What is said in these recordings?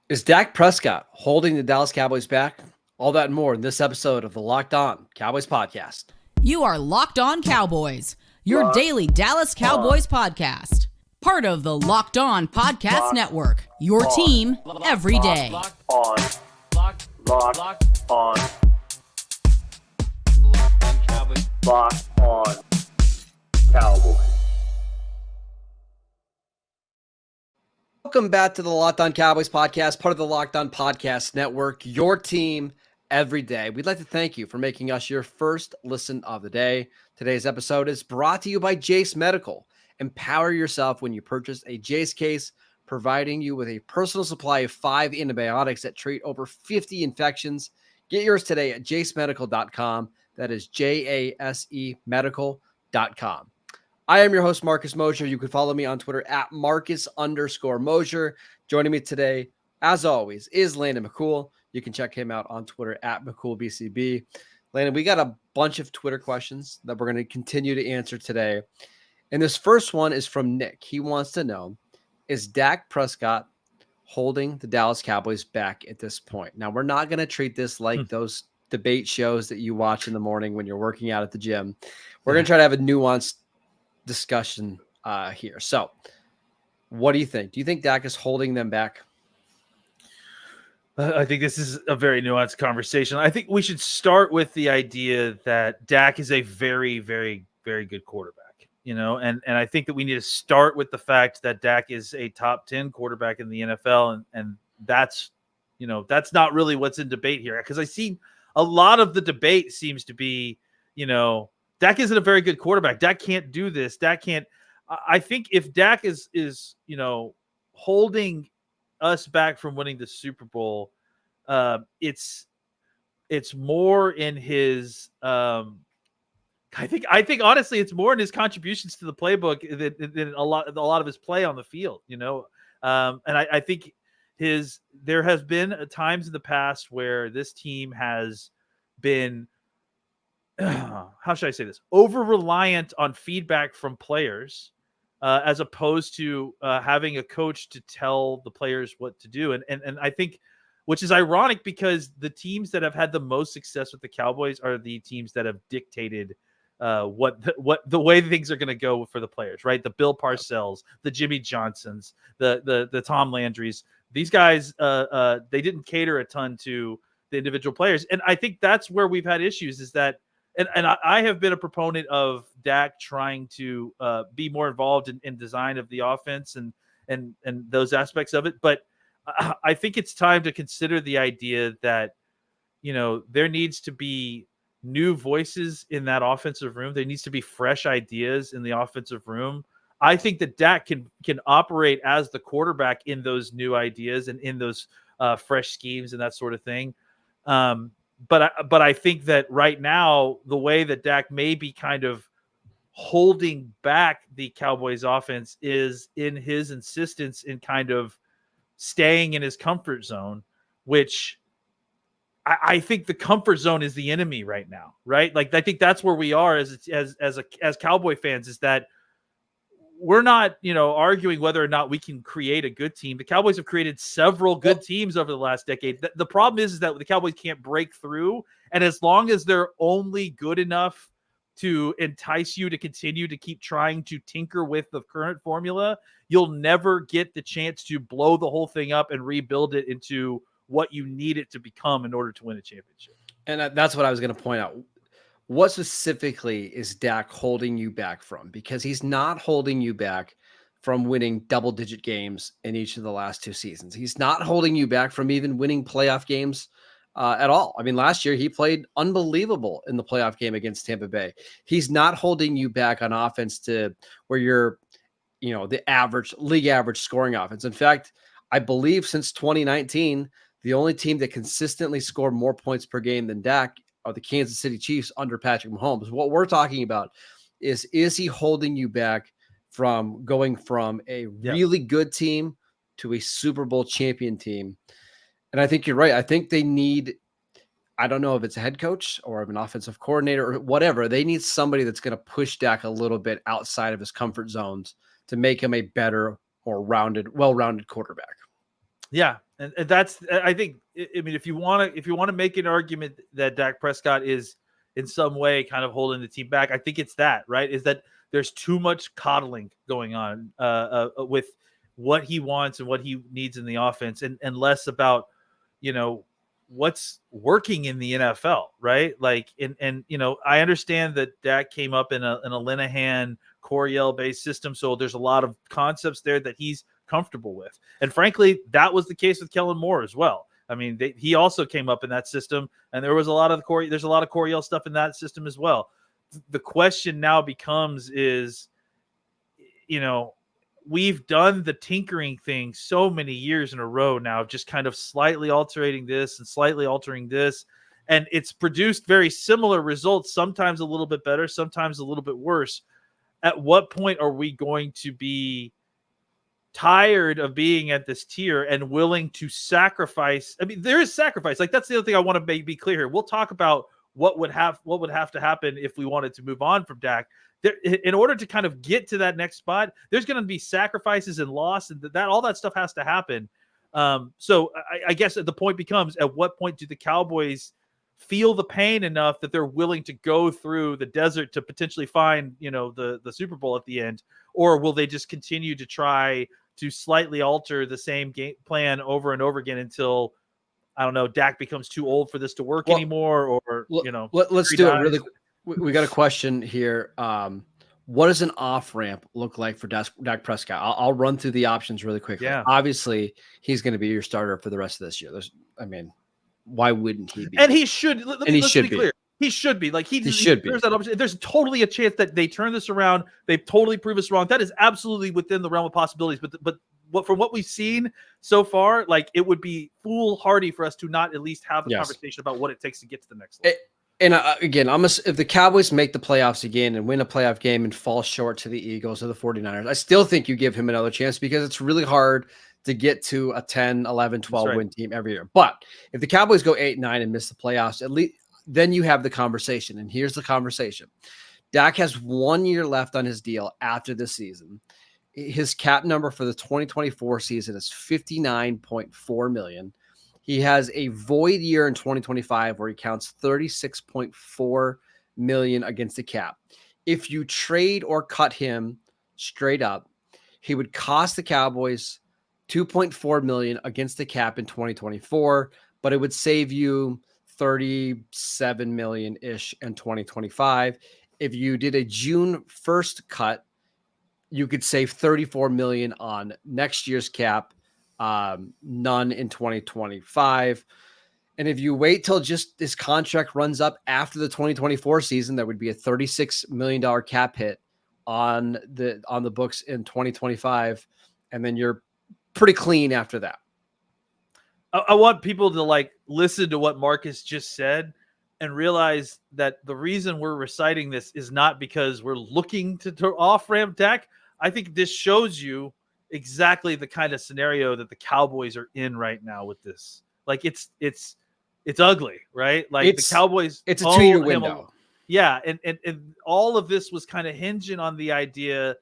Is Dak Prescott holding the Dallas Cowboys back? All that and more in this episode of the Locked On Cowboys podcast. You are Locked On Cowboys, your daily Dallas Cowboys podcast. Part of the Locked On Podcast Network, your team every day. Locked on Cowboys. Locked on Cowboys. Welcome back to the Locked On Cowboys podcast, part of the Locked On Podcast Network, your team every day. We'd like to thank you for making us your first listen of the day. Today's episode is brought to you by Jase Medical. Empower yourself when you purchase a Jase case, providing you with a personal supply of 5 antibiotics that treat over 50 infections. Get yours today at jasemedical.com. That is JASE medical.com. I am your host, Marcus Mosher. You can follow me on Twitter at Marcus_Mosher. Joining me today, as always, is Landon McCool. You can check him out on Twitter at McCoolBCB. Landon, we got a bunch of Twitter questions that we're going to continue to answer today. And this first one is from Nick. He wants to know, is Dak Prescott holding the Dallas Cowboys back at this point? Now, we're not going to treat this like those debate shows that you watch in the morning when you're working out at the gym. We're going to try to have a nuanced discussion here. So what do you think? Do you think Dak is holding them back? I think this is a very nuanced conversation. I think we should start with the idea that Dak is a very, very, very good quarterback, and I think that we need to start with the fact that Dak is a top 10 quarterback in the NFL. And that's not really what's in debate here, because I see a lot of the debate seems to be, Dak isn't a very good quarterback. Dak can't do this. Dak can't. I think if Dak is holding us back from winning the Super Bowl, it's more in his. I think honestly, it's more in his contributions to the playbook than a lot of his play on the field. And I think there has been times in the past where this team has been. How should I say this? Over-reliant on feedback from players, as opposed to having a coach to tell the players what to do. And I think, which is ironic, because the teams that have had the most success with the Cowboys are the teams that have dictated what the way things are going to go for the players, right? The Bill Parcells, the Jimmy Johnsons, the Tom Landrys. These guys, they didn't cater a ton to the individual players, and I think that's where we've had issues. Is that And I have been a proponent of Dak trying to be more involved in design of the offense and those aspects of it. But I think it's time to consider the idea that, there needs to be new voices in that offensive room. There needs to be fresh ideas in the offensive room. I think that Dak can operate as the quarterback in those new ideas and in those fresh schemes and that sort of thing. But I think that right now, the way that Dak may be kind of holding back the Cowboys offense is in his insistence in kind of staying in his comfort zone, which I think the comfort zone is the enemy right now, right? Like, I think that's where we are as Cowboy fans, is that we're not, arguing whether or not we can create a good team. The Cowboys have created several good teams over the last decade. The problem is that the Cowboys can't break through. And as long as they're only good enough to entice you to continue to keep trying to tinker with the current formula, you'll never get the chance to blow the whole thing up and rebuild it into what you need it to become in order to win a championship. And that's what I was going to point out. What specifically is Dak holding you back from? Because he's not holding you back from winning double-digit games in each of the last 2 seasons. He's not holding you back from even winning playoff games at all. I mean, last year he played unbelievable in the playoff game against Tampa Bay. He's not holding you back on offense to where you're, the league average scoring offense. In fact, I believe since 2019, the only team that consistently scored more points per game than Dak are the Kansas City Chiefs under Patrick Mahomes. What we're talking about is he holding you back from going from a really good team to a Super Bowl champion team? And I think you're right. I think they need, I don't know if it's a head coach or an offensive coordinator or whatever. They need somebody that's going to push Dak a little bit outside of his comfort zones to make him a better, more well-rounded quarterback. Yeah. And that's, I think, I mean, if you want to make an argument that Dak Prescott is in some way kind of holding the team back, I think it's that, right? Is that there's too much coddling going on with what he wants and what he needs in the offense, and less about, what's working in the NFL, right? Like, and I understand that Dak came up in a Linehan Coryell based system, so there's a lot of concepts there that he's comfortable with. And frankly, that was the case with Kellen Moore as well. I mean, he also came up in that system, and there was a lot of there's a lot of Coryell stuff in that system as well. The question now becomes is, we've done the tinkering thing so many years in a row now, just kind of slightly altering this and slightly altering this, and it's produced very similar results, sometimes a little bit better, sometimes a little bit worse. At what point are we going to be tired of being at this tier and willing to sacrifice? I mean, there is sacrifice. Like, that's the other thing I want to be clear here. We'll talk about what would have to happen if we wanted to move on from Dak. In order to kind of get to that next spot, there's going to be sacrifices and loss, and that all that stuff has to happen. So I guess the point becomes, at what point do the Cowboys feel the pain enough that they're willing to go through the desert to potentially find, the Super Bowl at the end? Or will they just continue to try to slightly alter the same game plan over and over again until, I don't know, Dak becomes too old for this to work anymore, or, let's do it really. We got a question here. What does an off ramp look like for Dak Prescott? I'll run through the options really quickly. Yeah. Obviously, he's going to be your starter for the rest of this year. Why wouldn't he be? And he should. Let's be clear. He should be. Like, he should be. There's totally a chance that they turn this around. They've totally proved us wrong. That is absolutely within the realm of possibilities. But from what we've seen so far, like, it would be foolhardy for us to not at least have a conversation about what it takes to get to the next level. Again, if the Cowboys make the playoffs again and win a playoff game and fall short to the Eagles or the 49ers, I still think you give him another chance, because it's really hard to get to a 10, 11, 12 win team every year. But if the Cowboys go 8-9 and miss the playoffs, at least then you have the conversation. And here's the conversation. Dak has 1 year left on his deal after this season. His cap number for the 2024 season is $59.4 million. He has a void year in 2025 where he counts $36.4 million against the cap. If you trade or cut him straight up, he would cost the Cowboys $2.4 million against the cap in 2024, but it would save you $37 million-ish in 2025. If you did a June 1st cut, you could save $34 million on next year's cap, none in 2025. And if you wait till just this contract runs up after the 2024 season, there would be a $36 million cap hit on the books in 2025. And then you're pretty clean after that. I want people to listen to what Marcus just said and realize that the reason we're reciting this is not because we're looking to off-ramp Dak. I think this shows you exactly the kind of scenario that the Cowboys are in right now with this. Like, it's ugly, right? Like, the Cowboys, it's a 2-year window. And all of this was kind of hinging on the idea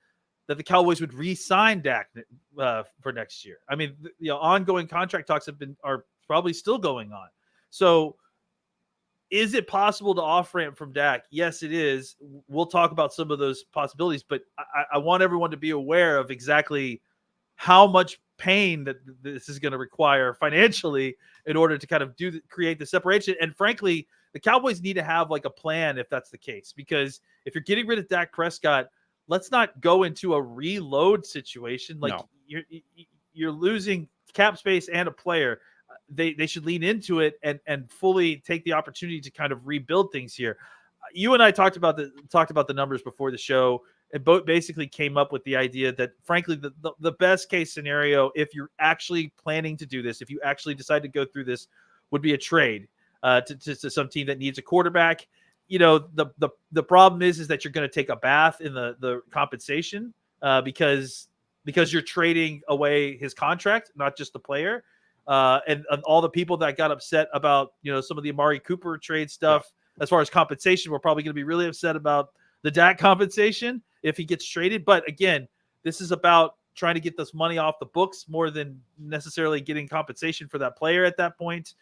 that the Cowboys would re-sign Dak for next year. I mean, ongoing contract talks are probably still going on. So, is it possible to off-ramp from Dak? Yes, it is. We'll talk about some of those possibilities, but I want everyone to be aware of exactly how much pain that this is going to require financially in order to kind of create the separation. And frankly, the Cowboys need to have a plan if that's the case, because if you're getting rid of Dak Prescott, let's not go into a reload situation. You're losing cap space and a player. They should lean into it and fully take the opportunity to kind of rebuild things here. You and I talked about the numbers before the show, and both basically came up with the idea that, frankly, the best case scenario, if you're actually planning to do this, if you actually decide to go through this, would be a trade to some team that needs a quarterback. The problem is that you're going to take a bath in the compensation because you're trading away his contract, not just the player. And all the people that got upset about, some of the Amari Cooper trade stuff, as far as compensation, we're probably going to be really upset about the Dak compensation if he gets traded. But again, this is about trying to get this money off the books more than necessarily getting compensation for that player at that point.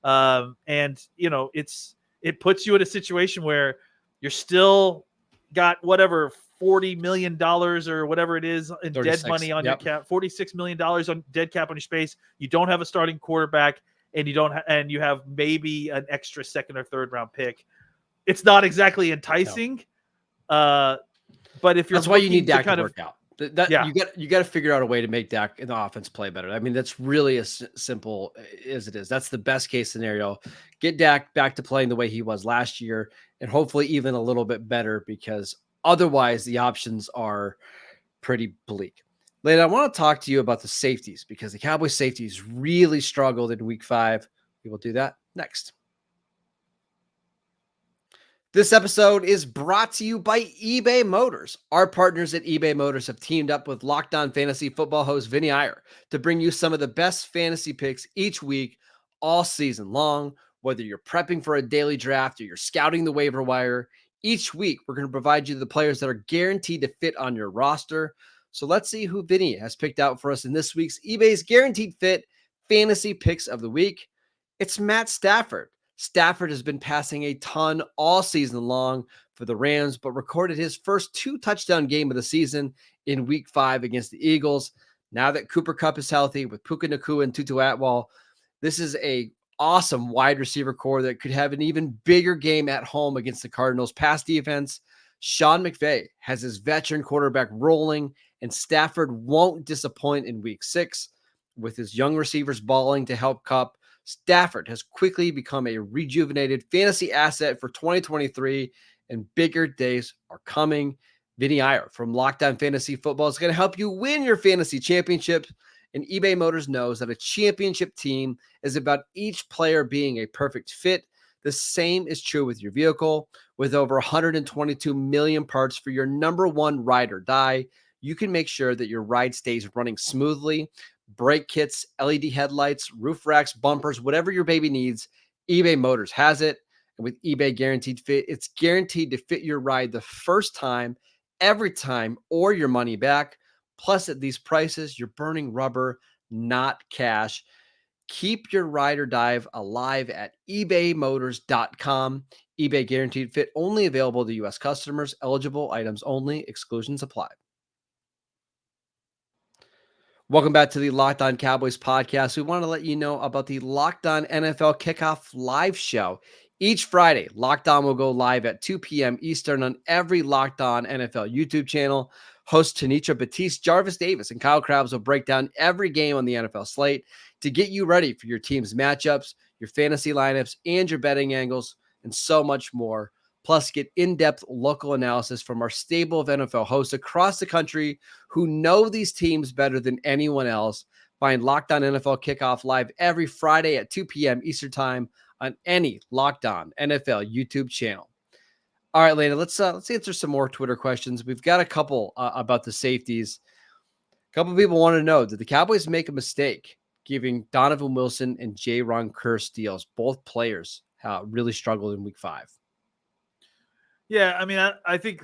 And it puts you in a situation where you're still got whatever $40 million or whatever it is in dead money on your cap, $46 million on dead cap on your space. You don't have a starting quarterback, and you have maybe an extra second or third round pick. It's not exactly enticing. No. But if that's why you need Dak to work out. You got to figure out a way to make Dak in the offense play better. I mean, that's really as simple as it is. That's the best case scenario. Get Dak back to playing the way he was last year, and hopefully even a little bit better, because otherwise the options are pretty bleak. Later, I want to talk to you about the safeties, because the Cowboys safeties really struggled in week 5. We will do that next. This episode is brought to you by eBay Motors. Our partners at eBay Motors have teamed up with Locked On Fantasy Football host Vinny Iyer to bring you some of the best fantasy picks each week, all season long. Whether you're prepping for a daily draft or you're scouting the waiver wire, each week we're going to provide you the players that are guaranteed to fit on your roster. So let's see who Vinny has picked out for us in this week's eBay's Guaranteed Fit Fantasy Picks of the Week. It's Matt Stafford. Stafford has been passing a ton all season long for the Rams, but recorded his first 2-touchdown game of the season in week 5 against the Eagles. Now that Cooper Kupp is healthy with Puka Nacua and Tutu Atwell, this is a awesome wide receiver core that could have an even bigger game at home against the Cardinals' pass defense. Sean McVay has his veteran quarterback rolling, and Stafford won't disappoint in week 6. With his young receivers balling to help Kupp, Stafford has quickly become a rejuvenated fantasy asset for 2023, and bigger days are coming. Vinny Iyer from Locked On Fantasy Football is going to help you win your fantasy championship, and eBay Motors knows that a championship team is about each player being a perfect fit. The same is true with your vehicle. With over 122 million parts for your number one ride or die, you can make sure that your ride stays running smoothly. Brake kits, LED headlights, roof racks, bumpers, whatever your baby needs, eBay Motors has it. And with eBay Guaranteed Fit, it's guaranteed to fit your ride the first time, every time, or your money back. Plus, at these prices, you're burning rubber, not cash. Keep your ride or dive alive at ebaymotors.com. eBay Guaranteed Fit only available to U.S. customers. Eligible items only. Exclusions apply. Welcome back to the Locked On Cowboys podcast. We want to let you know about the Locked On NFL Kickoff live show. Each Friday, Locked On will go live at 2 p.m. Eastern on every Locked On NFL YouTube channel. Hosts Tanitra Batiste, Jarvis Davis, and Kyle Krabs will break down every game on the NFL slate to get you ready for your team's matchups, your fantasy lineups, and your betting angles, and so much more. Plus, get in-depth local analysis from our stable of NFL hosts across the country who know these teams better than anyone else. Find Locked On NFL Kickoff live every Friday at 2 p.m. Eastern Time on any Locked On NFL YouTube channel. All right, Lena, let's answer some more Twitter questions. We've got a couple about the safeties. A couple of people want to know, did the Cowboys make a mistake giving Donovan Wilson and Jayron Kearse deals? Both players really struggled in week 5. Yeah, I mean, I think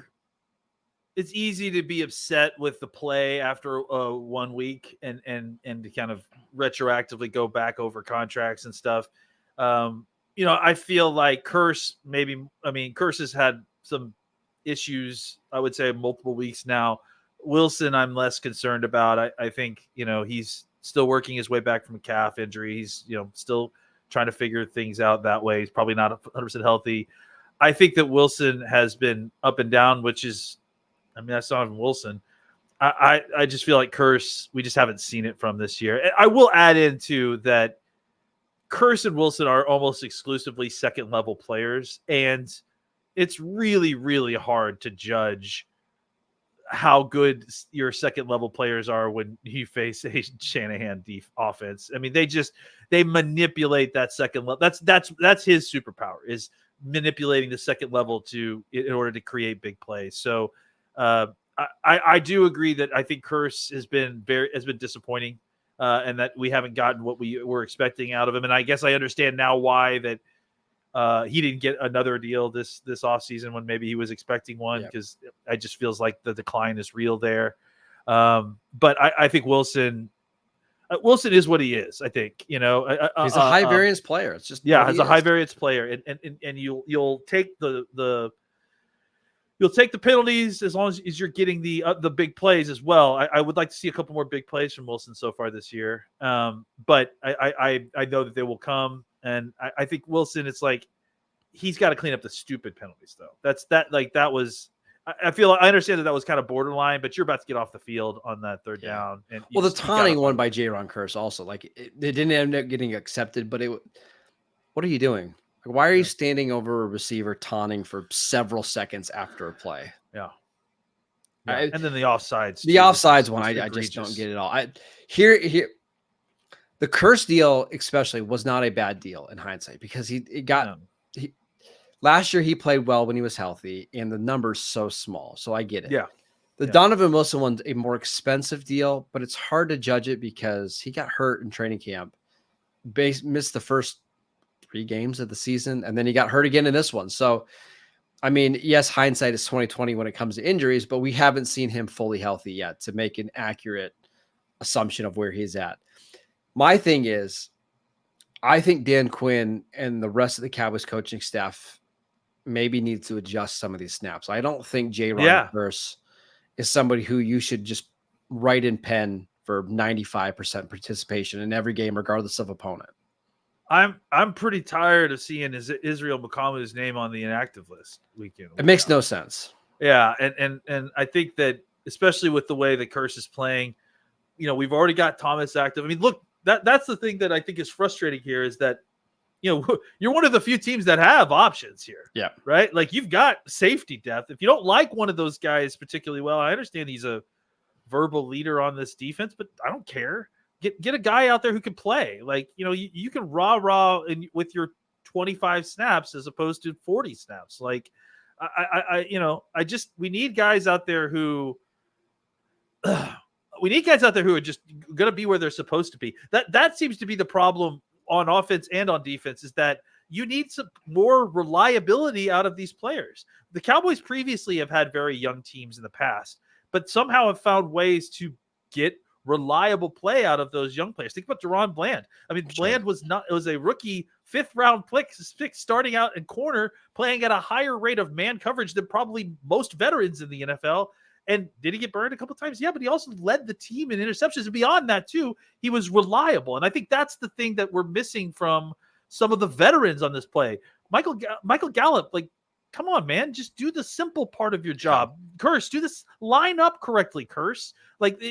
it's easy to be upset with the play after 1 week and to kind of retroactively go back over contracts and stuff. I feel like Kearse has had some issues, I would say, multiple weeks now. Wilson, I'm less concerned about. I think, he's still working his way back from a calf injury. He's, still trying to figure things out that way. He's probably not 100% healthy. I think that Wilson has been up and down, which is, that's not even Wilson. I just feel like Kearse, we just haven't seen it from this year. And I will add into that Kearse and Wilson are almost exclusively second-level players, and it's really, really hard to judge how good your second-level players are when you face a Shanahan offense. I mean, they manipulate that second level. That's his superpower, is manipulating the second level in order to create big plays. So I do agree that I think Kearse has been disappointing, and that we haven't gotten what we were expecting out of him. And I guess I understand now why that he didn't get another deal this offseason when maybe he was expecting one, because it just feels like the decline is real there. But I think Wilson is what he is. I think, he's a high variance player. It's just as a high variance player, and you'll take the penalties as long as you're getting the big plays as well. I would like to see a couple more big plays from Wilson so far this year. But I know that they will come, and I think Wilson, it's like he's got to clean up the stupid penalties though. That was. I understand that was kind of borderline, but you're about to get off the field on that third down. And the taunting one by Jayron Kearse also, like it didn't end up getting accepted, but what are you doing? Like, why are you standing over a receiver taunting for several seconds after a play? Yeah. And then the offsides. The offsides one, I just don't get it all. Here, the Kearse deal especially was not a bad deal in hindsight because last year he played well when he was healthy, and the number's so small. So I get it. Yeah. The Donovan Wilson one's a more expensive deal, but it's hard to judge it because he got hurt in training camp, missed the first 3 games of the season, and then he got hurt again in this one. So, I mean, yes, hindsight is 2020 when it comes to injuries, but we haven't seen him fully healthy yet to make an accurate assumption of where he's at. My thing is, I think Dan Quinn and the rest of the Cowboys coaching staff maybe needs to adjust some of these snaps. I don't think Jayron Kearse is somebody who you should just write in pen for 95% participation in every game, regardless of opponent. I'm pretty tired of seeing Israel Mukammu's name on the inactive list weekend. It makes no sense. Yeah, and I think that especially with the way that Kearse is playing, we've already got Thomas active. I mean, look, that's the thing that I think is frustrating here is that you're one of the few teams that have options here. Yeah. Right. Like you've got safety depth. If you don't like one of those guys particularly well, I understand he's a verbal leader on this defense, but I don't care. Get a guy out there who can play. Like, you can rah with your 25 snaps as opposed to 40 snaps. Like we need guys out there who are just going to be where they're supposed to be. That seems to be the problem on offense and on defense, is that you need some more reliability out of these players. The Cowboys previously have had very young teams in the past, but somehow have found ways to get reliable play out of those young players. Think about Deron Bland. I mean, Bland was a rookie 5th round pick starting out in corner, playing at a higher rate of man coverage than probably most veterans in the NFL. And did he get burned a couple of times? Yeah, but he also led the team in interceptions. And beyond that, too, he was reliable. And I think that's the thing that we're missing from some of the veterans on this play. Michael Gallup, like, come on, man. Just do the simple part of your job. Kearse, do this. Line up correctly, Kearse. Like,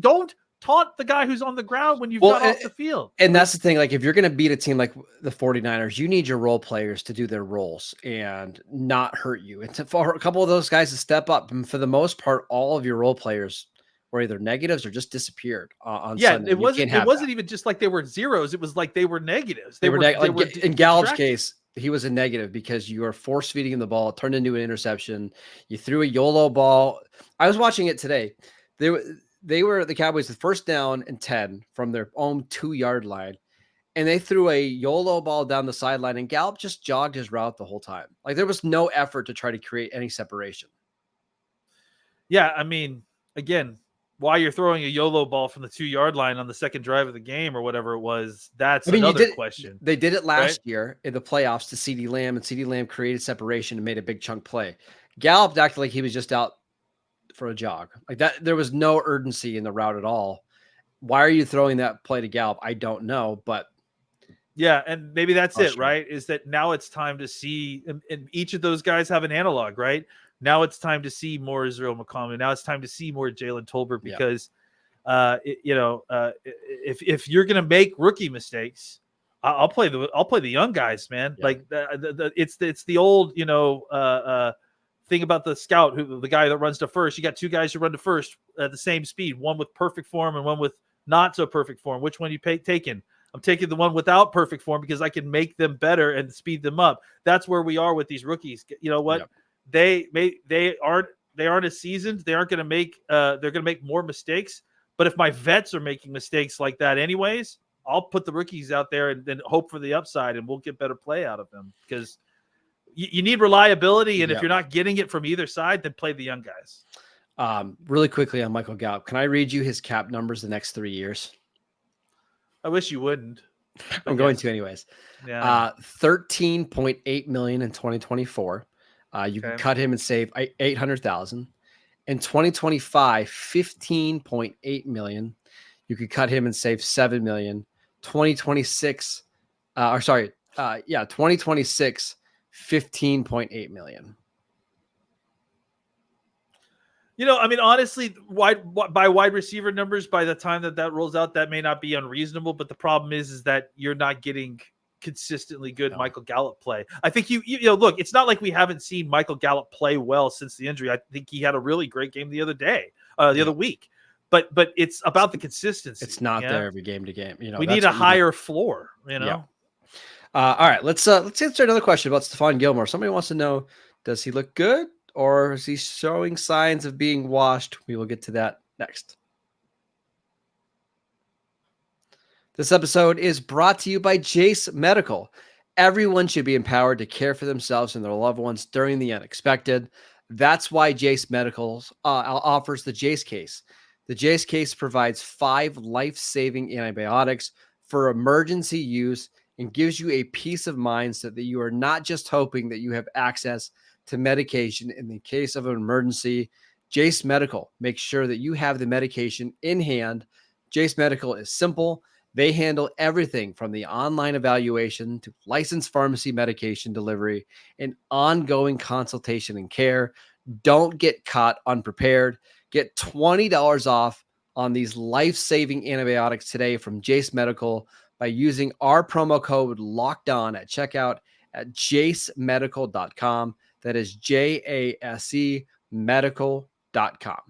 don't taunt the guy who's on the ground when you've got off the field. And that's the thing. Like, if you're going to beat a team like the 49ers, you need your role players to do their roles and not hurt you. And for a couple of those guys to step up. And for the most part, all of your role players were either negatives or just disappeared on Sunday. It wasn't even just like they were zeros. It was like they were negatives. They were in Gallup's case, he was a negative because you were force feeding him the ball. It turned into an interception. You threw a YOLO ball. I was watching it today. They were the Cowboys the first down and 10 from their own 2-yard line. And they threw a YOLO ball down the sideline, and Gallup just jogged his route the whole time. Like, there was no effort to try to create any separation. Yeah. I mean, again, why you're throwing a YOLO ball from the 2-yard line on the second drive of the game or whatever it was, that's another question. They did it last year in the playoffs to CeeDee Lamb, and CeeDee Lamb created separation and made a big chunk play. Gallup acted like he was just out for a jog like that. There was no urgency in the route at all. Why are you throwing that play to Gallup? I don't know, but yeah. And maybe that's it, right? Is that now it's time to see, and each of those guys have an analog, right? Now it's time to see more Israel Mukammu. Now it's time to see more Jalen Tolbert because, if you're going to make rookie mistakes, I'll play the young guys, man. Yeah. Like it's the old, thing about the scout, the guy that runs to first. You got 2 guys who run to first at the same speed, one with perfect form and one with not so perfect form. Which one you taking? I'm taking the one without perfect form because I can make them better and speed them up. That's where we are with these rookies. You know what? Yep. They aren't as seasoned. They aren't going to make. They're going to make more mistakes. But if my vets are making mistakes like that, anyways, I'll put the rookies out there and then hope for the upside, and we'll get better play out of them because you need reliability, and if you're not getting it from either side, then play the young guys. Really quickly on Michael Gallup, can I read you his cap numbers the next 3 years? I wish you wouldn't. I'm going to anyways. Yeah. 13.8 million in 2024. You can Okay. cut him and save 800,000. In 2025, 15.8 million. You could cut him and save 7 million. 2026, 2026, 15.8 million. I mean, honestly, by wide receiver numbers, by the time that rolls out, that may not be unreasonable. But the problem is that you're not getting consistently good Michael Gallup play. I think you look. It's not like we haven't seen Michael Gallup play well since the injury. I think he had a really great game the other week. But it's about the consistency. It's not there every game to game. We need a higher floor. Yeah. All right, let's answer another question about Stefon Gilmore. Somebody wants to know: does he look good, or is he showing signs of being washed? We will get to that next. This episode is brought to you by Jase Medical. Everyone should be empowered to care for themselves and their loved ones during the unexpected. That's why Jase Medical offers the Jase case. The Jase case provides 5 life-saving antibiotics for emergency use and gives you a peace of mind so that you are not just hoping that you have access to medication in the case of an emergency. Jase Medical makes sure that you have the medication in hand. Jase Medical is simple. They handle everything from the online evaluation to licensed pharmacy medication delivery and ongoing consultation and care. Don't get caught unprepared. Get $20 off on these life-saving antibiotics today from Jase Medical by using our promo code LOCKEDON at checkout at jasemedical.com. That is JASE medical.com.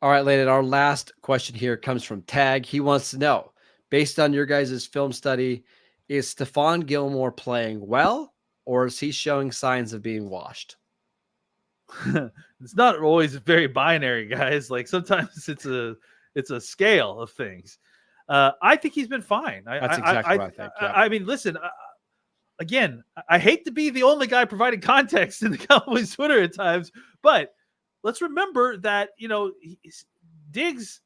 All right, Landon, our last question here comes from Tag. He wants to know, based on your guys' film study, is Stefon Gilmore playing well, or is he showing signs of being washed? It's not always very binary, guys. Like sometimes it's a scale of things. I think he's been fine. That's exactly what I think. Yeah. I mean, listen, again, I hate to be the only guy providing context in the Cowboys Twitter at times, but let's remember that, Diggs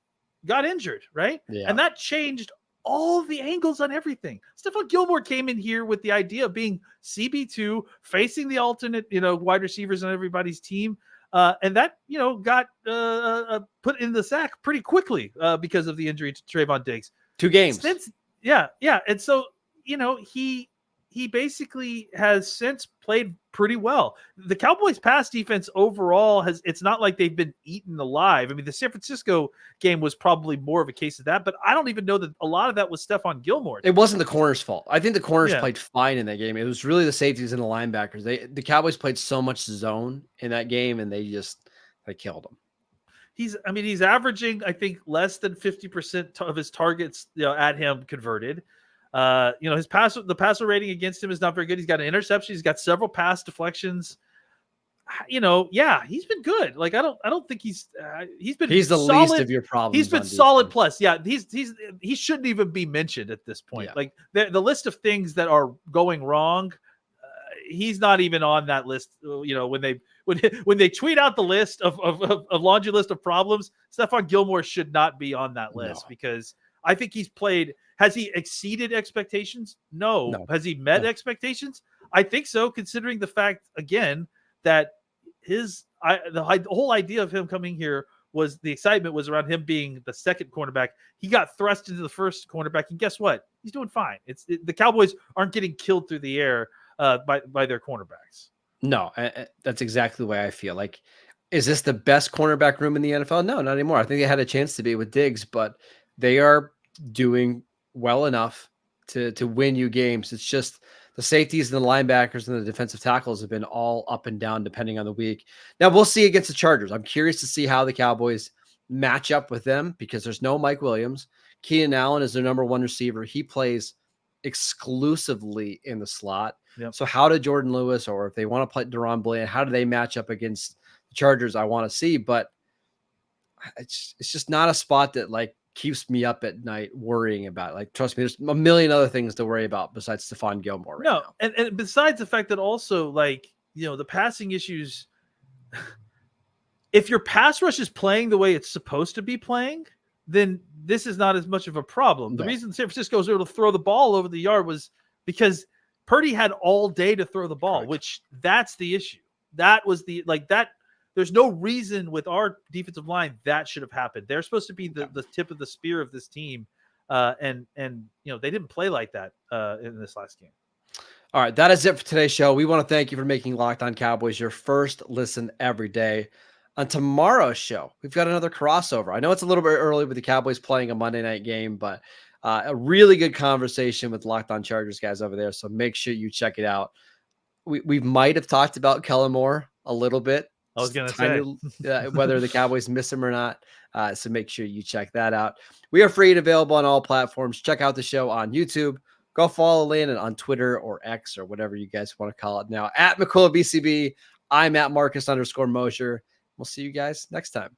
got injured, right? Yeah. And that changed all the angles on everything. Stefon Gilmore came in here with the idea of being CB2, facing the alternate, wide receivers on everybody's team. And that, got put in the sack pretty quickly because of the injury to Trayvon Diggs. 2 games. Yeah. And so, he basically has since played pretty well. The Cowboys pass defense overall it's not like they've been eaten alive. I mean, the San Francisco game was probably more of a case of that, but I don't even know that a lot of that was Stefon Gilmore. It wasn't the corners' fault. I think the corners played fine in that game. It was really the safeties and the linebackers. The Cowboys played so much zone in that game, and they killed them. He's averaging, I think, less than 50% of his targets, at him converted. The passer rating against him is not very good. He's got an interception. He's got several pass deflections. He's been good. Like I don't think he's the solid, least of your problems. He's been solid plus. Yeah, he shouldn't even be mentioned at this point. Yeah. Like the list of things that are going wrong, he's not even on that list. When they tweet out the list of laundry list of problems, Stefon Gilmore should not be on that list because I think he's played. Has he exceeded expectations? No. Has he met expectations? I think so, considering the fact, again, that the whole idea of him coming here was the excitement was around him being the second cornerback. He got thrust into the first cornerback, and guess what? He's doing fine. The Cowboys aren't getting killed through the air by their cornerbacks. No, that's exactly the way I feel. Like, is this the best cornerback room in the NFL? No, not anymore. I think they had a chance to be with Diggs, but they are doing well enough to win you games. It's just the safeties and the linebackers and the defensive tackles have been all up and down depending on the week. Now we'll see against the Chargers. I'm curious to see how the Cowboys match up with them because there's no Mike Williams. Keenan Allen is their number 1 receiver. He plays exclusively in the slot. Yep. So how did Jordan Lewis, or if they want to play Deron Bland, how do they match up against the Chargers? I want to see, but it's just not a spot that keeps me up at night worrying about. Like, trust me, there's a million other things to worry about besides Stefon Gilmore right now. And besides the fact that also the passing issues. If your pass rush is playing the way it's supposed to be playing, then this is not as much of a problem. The reason San Francisco was able to throw the ball over the yard was because Purdy had all day to throw the ball, which that's the issue. That was that. There's no reason with our defensive line that should have happened. They're supposed to be the tip of the spear of this team. And they didn't play like that in this last game. All right, that is it for today's show. We want to thank you for making Locked On Cowboys your first listen every day. On tomorrow's show, we've got another crossover. I know it's a little bit early with the Cowboys playing a Monday night game, but a really good conversation with Locked On Chargers guys over there. So make sure you check it out. We might have talked about Kellen Moore a little bit. I was going to say whether the Cowboys miss him or not. So make sure you check that out. We are free and available on all platforms. Check out the show on YouTube. Go follow Landon on Twitter or X or whatever you guys want to call it now. @McCullough BCB. I'm @Marcus_Mosher. We'll see you guys next time.